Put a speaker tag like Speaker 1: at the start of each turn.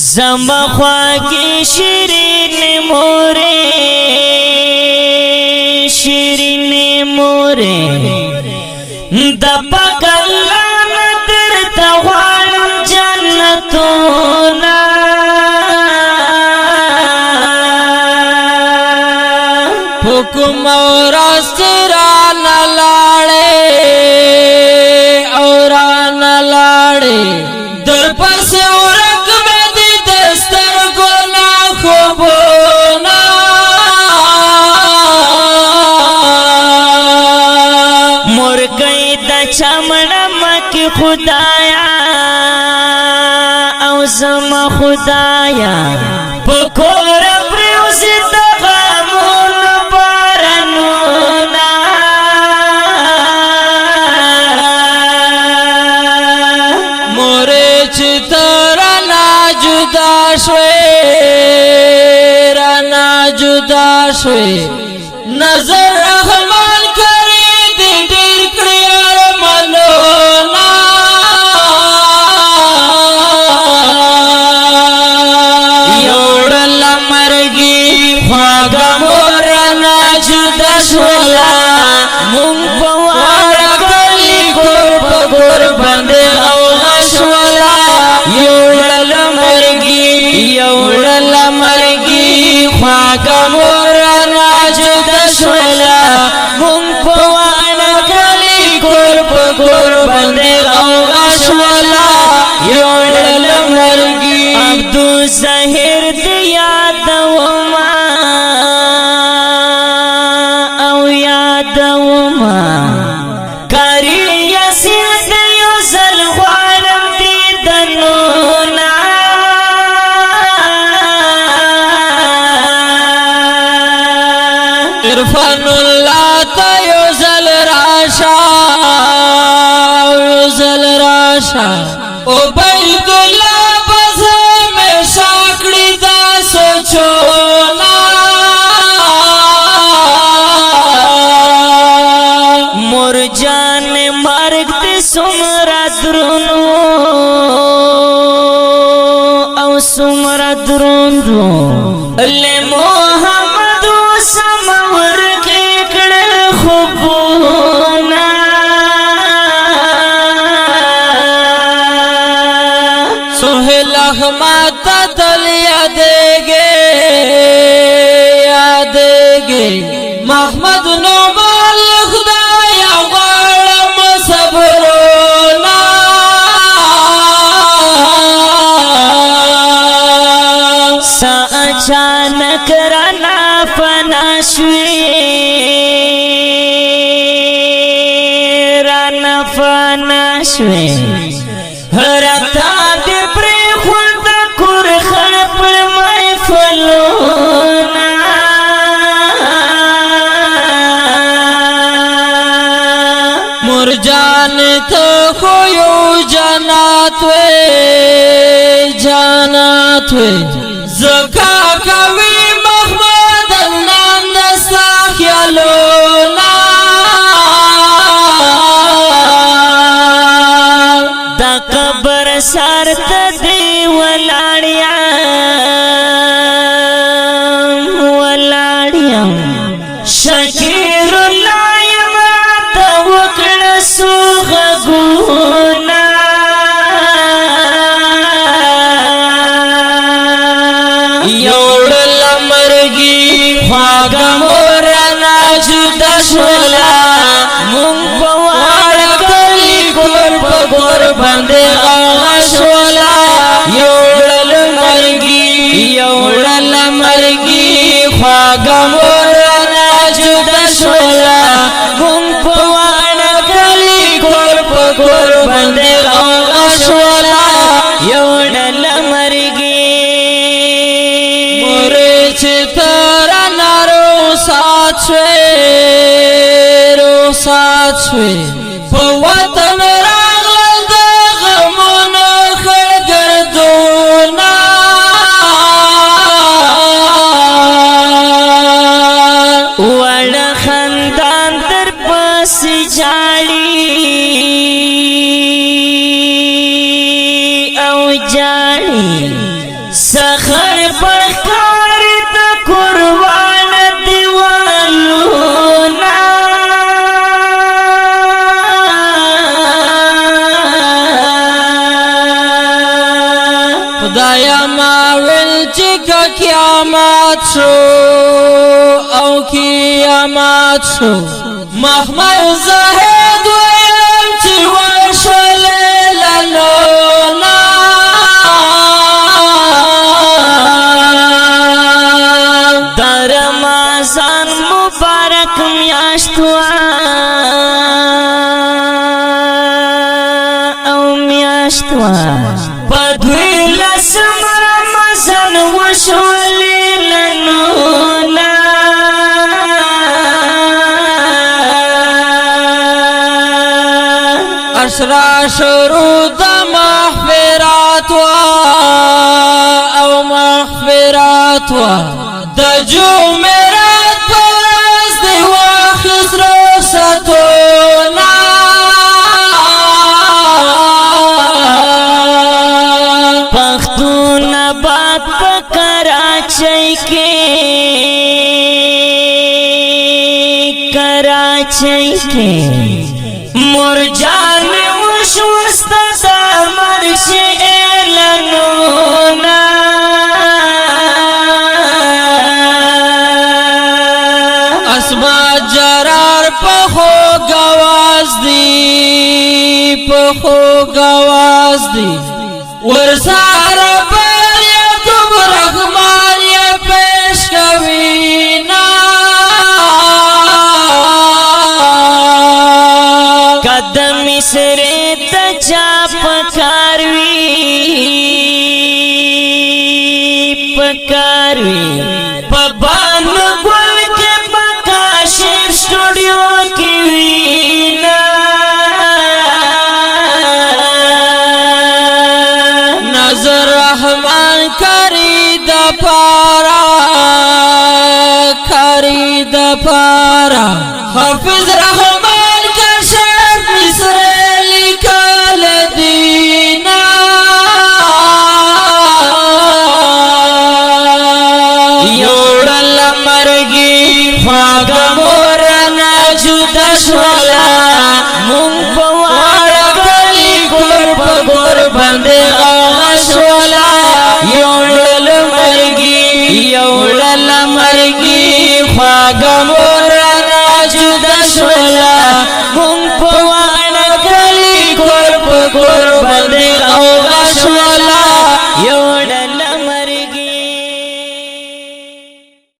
Speaker 1: زما خواږه شیرین مورې شیرین مورې د پاک الله نظر ته غواړم جنتونه
Speaker 2: حکم اور استرانه لاړې اورانه لاړې در پسې ورک مې دي دسترګو نه خوبونه
Speaker 1: مرګۍ د چمړه مکې خدایا او زما خدایا په کور پریوزي د غمونو بارانونه
Speaker 2: مورې چې ته رانه جدا شوې رانه جدا شوې نظر رحمان کړې دې ډېر کړې ارمانونه
Speaker 1: یوړل مرګي خواږه مور رانه جدا شوله مونږ په واړه کلي کور په کور باندې اوغه شوله یوړل مرګي خواږه مور رانه جدا شوله مونږ په واړه کلي کور په کور باندې اوغه شوله یوړل مرګي عبدالظاهر دی یادوما او یادوما کاری یاسین دی یو ځل غواړم دیدنونه
Speaker 2: عرفان الله ته یو ځل راشه یو ځل راشه او بیت الله بس همیشه کړي دا سوچونه
Speaker 1: مور جان مرګ دې څومره درونو او څومره دروندو له محمد سم ورکې کړل خوبونه
Speaker 2: سهیل احمد تل یادېږي محمد نومال خدای غواړم صبرونه
Speaker 1: سا اچانک رانا فنا شوی رانا فنا شوی رتا دې پرې خود کور خپل محفلونه
Speaker 2: مرجان ته خو یو جنات وې زکا کوي محمد نام دستا خیالونه
Speaker 1: دا قبر سر ته دی ولاړیم شکیر الله یم ته وکړه سوغونه
Speaker 2: یوړل مرګي خواږه مور رانه جدا شوله
Speaker 1: مونږ په واړه کلي کور په کور باندې اوغه شوله
Speaker 2: یوړل مرګي
Speaker 1: خواږه مور رانه جدا شوله مونږ په واړه کلي کور په کور باندې اوغه شوله یوړل مرګي
Speaker 2: مورې چې ته رانه رخصت شوې په وطن راغلل د غمونو خړ ګردونه
Speaker 1: وړه خندان در پسې جاړي او جاړي
Speaker 2: خدایا ما ویل چې قیامت شو او قیامت شو محمد زاهد ویل چې وشول لنونا
Speaker 1: در رمضان مبارک میاشت او میاشت پدوی لسم رمضان وشول لنونا
Speaker 2: اشرا شروع د مغفرات او مغفرات د جمعرات پرز دی واخذ رخصتونا
Speaker 1: پختون آباد په کراچۍ کې مرجان وشوستا دا مرش اعلانونا
Speaker 2: اسما جرار پخو گواز دی ورسار پر یتوب رحمان یا پیش کوینا
Speaker 1: قدم سره د چا پکاروي پبان ګل کې پکاشف سټوډیو کې وینا
Speaker 2: نظر رحمان کری د پارا حافظ رحمان کشف مصر لکل دینا
Speaker 1: یوڑل مرگی خواگ مورنا جدا شوا